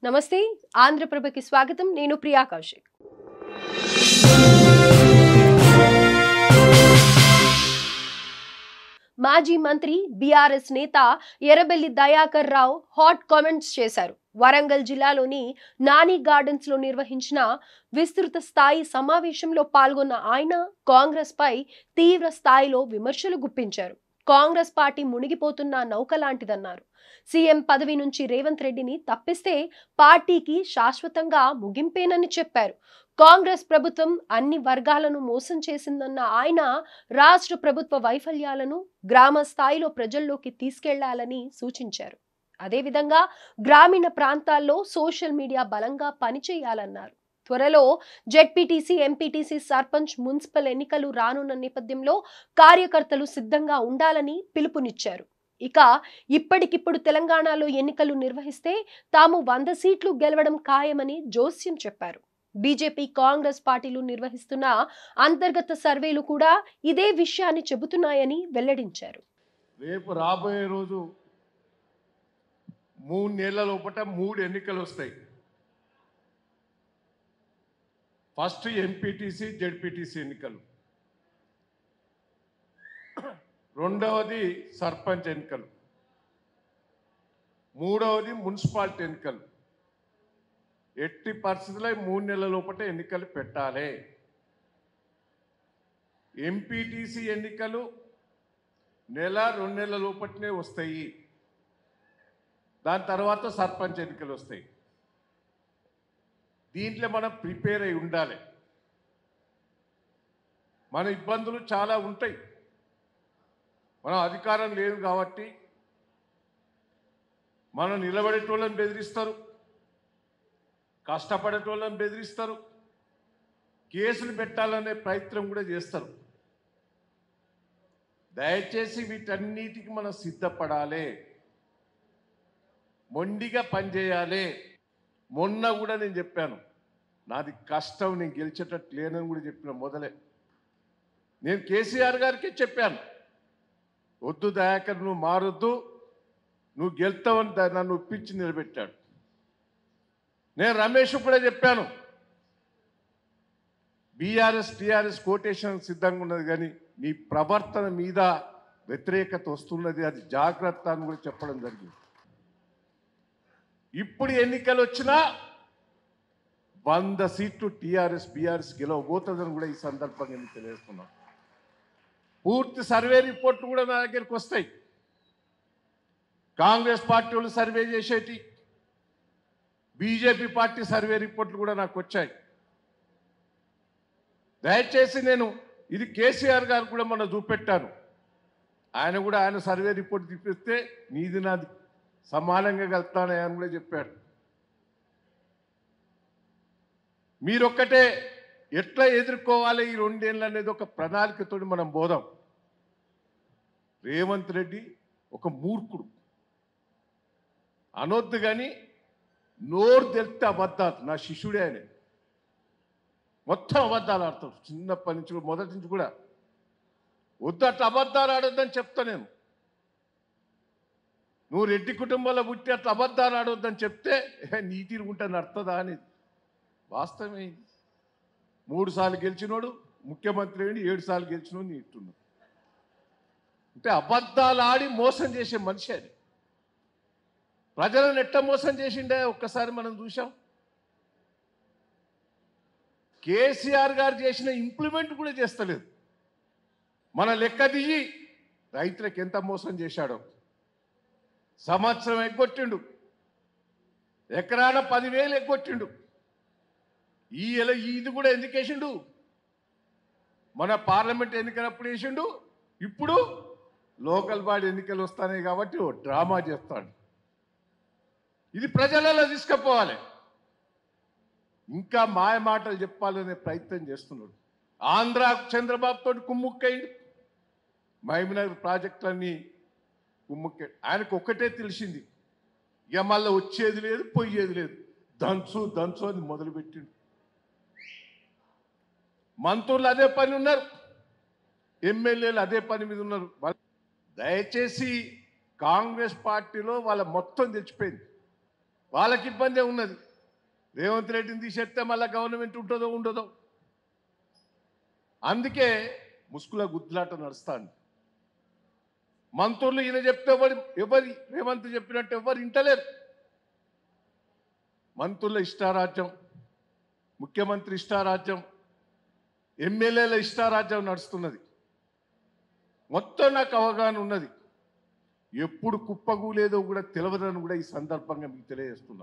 నమస్తే ఆంధ్రప్రభకి స్వాగతం నేను ప్రియా కౌశిక్ మాజీ మంత్రి బీఆర్ఎస్ నేత ఎర్రబెల్లి దయాకర్ రావు హాట్ కామెంట్స్ చేశారు. వరంగల్ జిల్లాలోని నాని గార్డెన్స్ లో నిర్వహించిన విస్తృత స్థాయి సమావేశంలో పాల్గొన్న ఆయన కాంగ్రెస్ పై తీవ్ర స్థాయిలో విమర్శలు గుప్పించారు. కాంగ్రెస్ పార్టీ మునిగిపోతున్న నౌక లాంటిదన్నారు. సీఎం పదవి నుంచి రేవంత్ రెడ్డిని తప్పిస్తే పార్టీకి శాశ్వతంగా ముగింపేనని చెప్పారు. కాంగ్రెస్ ప్రభుత్వం అన్ని వర్గాలను మోసం చేసిందన్న ఆయన రాష్ట్ర ప్రభుత్వ వైఫల్యాలను గ్రామ స్థాయిలో ప్రజల్లోకి తీసుకెళ్లాలని సూచించారు. అదేవిధంగా గ్రామీణ ప్రాంతాల్లో సోషల్ మీడియా బలంగా పనిచేయాలన్నారు. త్వరలో జెడ్పీటీసీ, ఎంపీటీసీ, సర్పంచ్, మున్సిపల్ ఎన్నికలు రానున్న నేపథ్యంలో కార్యకర్తలు సిద్ధంగా ఉండాలని పిలుపునిచ్చారు. ఇక ఇప్పటికిప్పుడు తెలంగాణలో ఎన్నికలు నిర్వహిస్తే తాము 100 సీట్లు గెలవడం ఖాయమని జోస్యం చెప్పారు. బీజేపీ, కాంగ్రెస్ పార్టీలు నిర్వహిస్తున్న అంతర్గత సర్వేలు కూడా ఇదే విషయాన్ని చెబుతున్నాయని వెల్లడించారు. రేపు రాబోయే రోజు 3 నెలల లోపల 3 ఎన్నికలు వస్తాయి. ఫస్ట్ ఎంపీటీసీ, జెడ్పీటీసీ ఎన్నికలు, రెండవది సర్పంచ్ ఎన్నికలు, మూడవది మున్సిపాలిటీ ఎన్నికలు. ఎట్టి పరిస్థితుల్లో 3 నెలల లోపల ఎన్నికలు పెట్టాలి. ఎంపీటీసీ ఎన్నికలు నెల 2 నెలల లోపలనే వస్తాయి. దాని తర్వాత సర్పంచ్ ఎన్నికలు వస్తాయి. దీంట్లో మనం ప్రిపేర్ అయి ఉండాలి. మన ఇబ్బందులు చాలా ఉంటాయి. మనం అధికారం లేదు కాబట్టి మనం నిలబడేటోళ్ళని బెదిరిస్తారు, కష్టపడేటోళ్ళని బెదిరిస్తారు, కేసులు పెట్టాలనే ప్రయత్నం కూడా చేస్తారు. దయచేసి వీటన్నిటికి మనం సిద్ధపడాలి, మొండిగా పనిచేయాలి. మొన్న కూడా నేను చెప్పాను, నాది కష్టం, నేను గెలిచేటట్టు లేనని కూడా చెప్పిన మొదలే. నేను కేసీఆర్ గారికి చెప్పాను, వద్దు దయాకర్, నువ్వు మారొద్దు, నువ్వు గెలుతావని నన్ను ఒప్పించి నిలబెట్టాడు. నేను రమేష్ కూడా చెప్పాను, బీఆర్ఎస్ టీఆర్ఎస్ కోటేషన్ సిద్ధంగా ఉన్నది, కానీ నీ ప్రవర్తన మీద వ్యతిరేకత వస్తున్నది, అది జాగ్రత్త అని కూడా చెప్పడం జరిగింది. ఇప్పుడు ఎన్నికలు వచ్చినా 100 సీట్లు టీఆర్ఎస్ బీఆర్ఎస్ గెలవబోతుందని కూడా ఈ సందర్భంగా నేను తెలియజేస్తున్నాను. పూర్తి సర్వే రిపోర్ట్లు కూడా నా దగ్గరికి వస్తాయి. కాంగ్రెస్ పార్టీ వాళ్ళు సర్వే చేసేటి, బీజేపీ పార్టీ సర్వే రిపోర్ట్లు కూడా నాకు వచ్చాయి. దయచేసి నేను ఇది కేసీఆర్ గారు కూడా మొన్న చూపెట్టాను. ఆయన సర్వే రిపోర్ట్ చూపిస్తే నీది నాది సమానంగా కలుపుతానని అని కూడా చెప్పాడు. మీరొక్కటే ఎట్లా ఎదుర్కోవాలి ఈ 2 ఏళ్ళు అనేది ఒక ప్రణాళికతో మనం పోదాం. రేవంత్ రెడ్డి ఒక మూర్ఖుడు, అనొద్దు కానీ నోరు తెలిస్తే అబద్ధాలు. నా శిష్యుడే ఆయన, మొత్తం అబద్ధాలు ఆడతాడు. చిన్నప్పటి నుంచి కూడా, మొదటి నుంచి కూడా వద్దు, అట్లా అబద్ధాలు ఆడొద్దని చెప్తా నేను. నువ్వు రెడ్డి కుటుంబంలో పుట్టి అట్లా అబద్ధాలు ఆడొద్దని చెప్తే నీతిని ఉంటాను అర్థదా అనేది వాస్తవమే. 3 సార్లు గెలిచినోడు ముఖ్యమంత్రి అయ్యి 7 సార్లు గెలిచినోడు నీ ఇట్టున్నాడు అంటే అబద్ధాలు ఆడి మోసం చేసే మనిషి అది. ప్రజలను ఎట్లా మోసం చేసిండే ఒక్కసారి మనం చూసాం. కేసీఆర్ గారు చేసిన ఇంప్లిమెంట్ కూడా చేస్తలేదు. మన లెక్క దిగి రైతులకు ఎంత మోసం చేశాడో. సంవత్సరం ఎగ్గొట్టిండు, ఎకరాన 10,000 ఎగ్గొట్టిండు. ఇది కూడా ఎందుకు వేసిండు? మన పార్లమెంట్ ఎన్నికలప్పుడు వేసిండు. ఇప్పుడు లోకల్ బాడీ ఎన్నికలు వస్తాయి కాబట్టి ఓ డ్రామా చేస్తాడు. ఇది ప్రజలలో తీసుకుపోవాలి. ఇంకా మాయ మాటలు చెప్పాలనే ప్రయత్నం చేస్తున్నాడు. ఆంధ్ర చంద్రబాబుతో కుమ్ముక్కయ్యిండు. మహబూబ్నగర్ ప్రాజెక్టులన్నీ కుమ్ముక్కాడు. ఆయనకు ఒక్కటే తెలిసింది, ఇక మళ్ళీ వచ్చేది లేదు, పోయేది లేదు, దంచు దంచు అని మొదలుపెట్టిండు. మంత్రులు అదే పని ఉన్నారు, ఎమ్మెల్యేలు అదే పని మీద ఉన్నారు. దయచేసి కాంగ్రెస్ పార్టీలో వాళ్ళ మొత్తం తెచ్చిపోయింది. వాళ్ళకి ఇబ్బందే ఉన్నది. రేవంత్ రెడ్డిని తీసేస్తే మళ్ళీ గవర్నమెంట్ ఉంటుందో ఉండదో. అందుకే ముసుగుల గుద్దులాట నడుస్తాను. మంత్రులు ఈయన చెప్తే ఎవరి రేవంత్ చెప్పినట్టు ఎవరు వింటలేరు. మంత్రుల ఇష్టారాజ్యం, ముఖ్యమంత్రి ఇష్టారాజ్యం, ఎమ్మెల్యేల ఇష్టారాజ్యం నడుస్తున్నది. మొత్తం నాకు అవగాహన ఉన్నది. ఎప్పుడు కుప్పగూలేదో కూడా తెలియదని కూడా ఈ సందర్భంగా మీకు తెలియజేస్తున్నా.